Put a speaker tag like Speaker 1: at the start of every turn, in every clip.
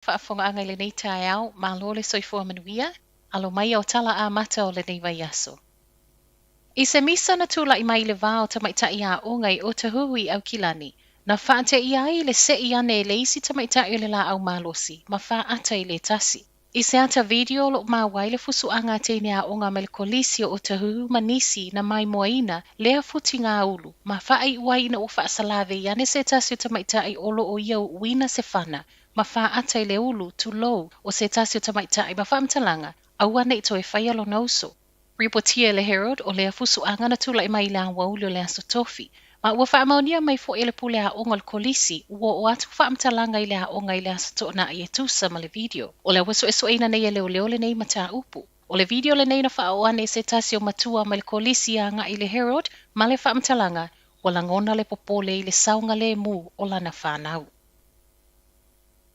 Speaker 1: Whaafonga le nei tae au, ma lole soifua manuia, alo mai au tala a mata o le nei vai aso. I se misa na tula I mai le vao tamaitai a o ngai o te hui au kilani, na whaate I ai le se I ane le isi tamaitai le la au malosi, ma wha ata I le tasi. I se ata video lo ma waile fusu anga te ne a o ngā mele kolisi o te hu manisi na mai moaina lea futi ngā ulu, ma wha ai waina o wha salave I ane se tasi o tamaitai olo o iau wina se whana, ma wha ata I le ulu tu lou o se tasi o tamaitai ma wha mtalanga, au ane I toe whaialo nauso. Ripotia le Herald o lea fusu anga na tula I mai la wauli o lea so tofi. Ma ua whaamaunia mai fo ele pule a onga le kolisi, ua o atu whaamtalanga I lea onga I lea so toona I e tusa ma le video. O lea waso e so eina nei e leo leo le nei mata upu. O le video le nei na whaoane se tasi o matua ma le kolisi a nga I le Herald, ma le whaamtalanga, wala ngona le popole I le saunga le mu o lana whanau.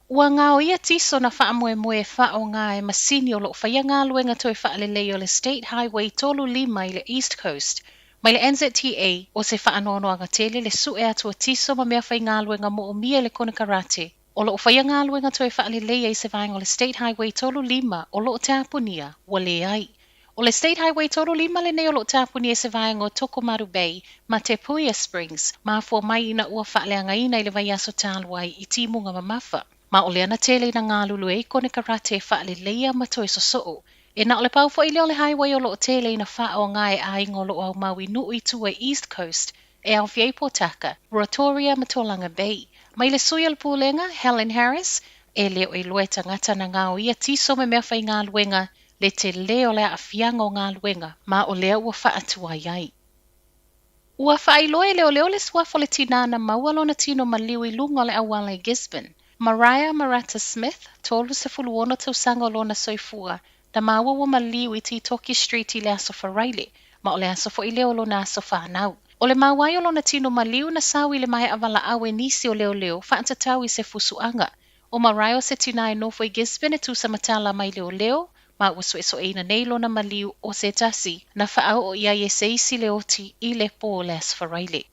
Speaker 1: Ua ngā o ia tiso na whaamoe whao ngā e masini o lo whaia ngā luenga toi whaalelei o le State Highway tolu lima I le East Coast, mai le NZTA o se whaanono anga tele le su e atua tiso ma mea whai ngā luenga mo o mia le kona karate, o lo whaia ngā luenga toi whaalelei se vaenga o le State Highway tolu lima o lo tāpunia wa le ai. O le State Highway tolu lima le nei o lo tāpunia se vaenga o Tokomaru Bay ma Te Puia Springs, ma fua mai ina ua whaaleanga ina I le vai aso tāluai I timunga mamafa. Ma o leana tele na ngā lulu e kone karate whaale leia ma toi sosoo. E na o le pau fo I leo le highway o lo tele na wha o ngā e aingo lo au maui nui tua East Coast, e au fiei potaka, Rotoria ma Tolanga Bay. Mai le sui al pūlenga, Helen Harris, e leo e loe tangata na ngā o ia tiso me mea whai ngā luenga, le te leo le a fianga o ngā luenga, ma o leo ua wha atua iai. Ua whai loe leo leo le swafo le tinana maualo na tino ma liwi lunga le awala I Gisborne. Mariah Marata Smith, tolu se fuluono tau sanga lona soifua, na maua wa maliu I ti Toki Street I le aso wharaile, ma o le aso fo I leo lona aso whanau. O le mawai o lona tino maliu na sawi le mai avala awe nisi o leo leo, whaantatau I se fusuanga. O Mariah se tina e nofo I Gisborne e tu sa matala mai leo leo, ma wasu e so eina nei lona maliu o se tasi, na whaau o ia e se isi leoti I le po le aso wharaile.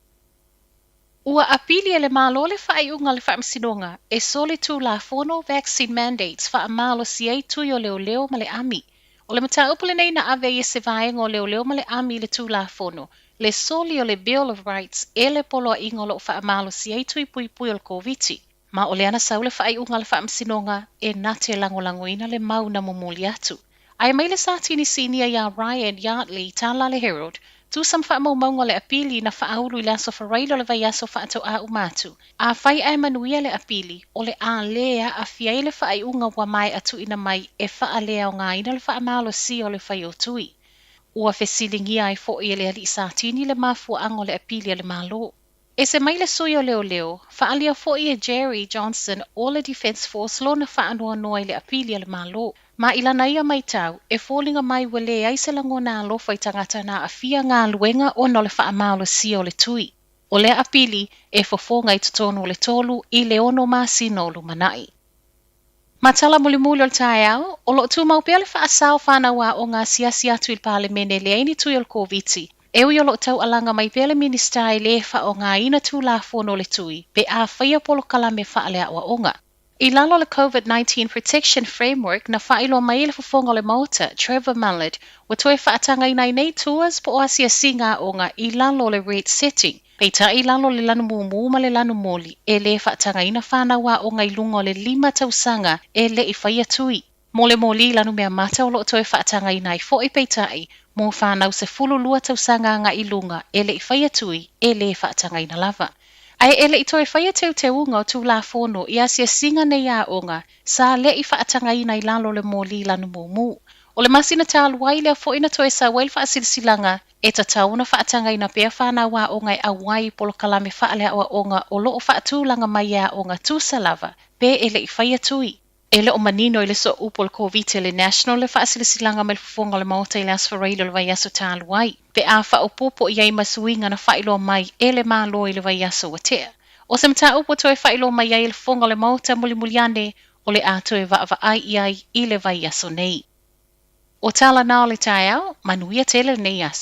Speaker 1: Ua apili le malo le whaaiunga le whaamsinonga e sole tu la fono vaccine mandates wha amalo si ei tui o leo leo ma le ami. O le mata upule nei na ave e se vaenga o leo leo ma le ami le tu la fono. Le soli o le Bill of Rights e le polo a ingo lo wha amalo si ei tui pui pui o le COVID. Ma o le ana sau le whaaiunga le whaamsinonga e nate langolangoina le mau na mumuli atu. Ai mai le satini sinia ya Ryan Yardley tala le Herald, tu sam wha maunga le apili na whaaulu I laso wharailo le vai aso whaato a umatu. A whai ai manuia le apili o le a lea a fiai le whaai unga wa mai atu ina mai e wha lea o ngā ina le wha amalo si o le whai o tui. Ua whesilingi ai fo I le ali satini le mafua ango le apili le malo. E se mai le sui o leo leo, whaalia fo I Jerry Johnson o le Defence Force lo na whaanoa noa le apili le malo. Ma ilana ia mai tau, e fōlinga mai wale ai se lango nā lofa I tangata na a fia ngā luenga o no le whaamalo si o le tui. O le apili e fofonga I totono le tolu I le ono masino lu manai. Matala mulimuli o le tae au, o lo tu maupea le whaasao whanau o ngā siasi atu I parlemene le aini tui o le COVID. E ui o lo tau alanga mai pele minister I le wha o ngā ina tu la fono le tui, pe a whaia polo kalame wha alea wa onga. I lalo le COVID-19 Protection Framework na whailo mai le fofonga le mauta, Trevor Mallard, wa toe whaatanga I nei tours po o asia singa o ngā I lalo le rate setting. Peita I lalo le lanu mumu ma le lanu moli, e le whaatanga ina whanawa o ngā ilunga le 5 tausanga e le I whaia tui. Mo le moli lanu mea mata o lo toe whaatanga ina I fo I peitai, mo whanau se fulu lua tausanga ngā ilunga e le I whaia tui e le whaatanga ina lava. Ai ele I toe whaia teu te unga o tū la fono I asia singa nei a onga, sa le I whaatanga ina I lalo le moli lanu mumu. O le masina tālu wai lea fo ina toe sa wail whaasilsilanga, e ta tauna whaatanga ina pia whanau a onga I awai polo kalame whaalea o onga o loo whaatūlanga mai a onga tūsa lava, pe ele I whaia tui. Ele o manino I le so upol COVID le national le whaasilsilanga me le fufonga le mauta I le aswarailo le vai aso tālu wai. Pe a wha o popo I ai masuinga na whailo mai ele malo I le vai aso watea. O se mta upo toe whailo mai ai le fufonga le mauta mulimuliane o le ato e va ai I le vai aso nei. O tala nao le tae au, manuia tele nei aso.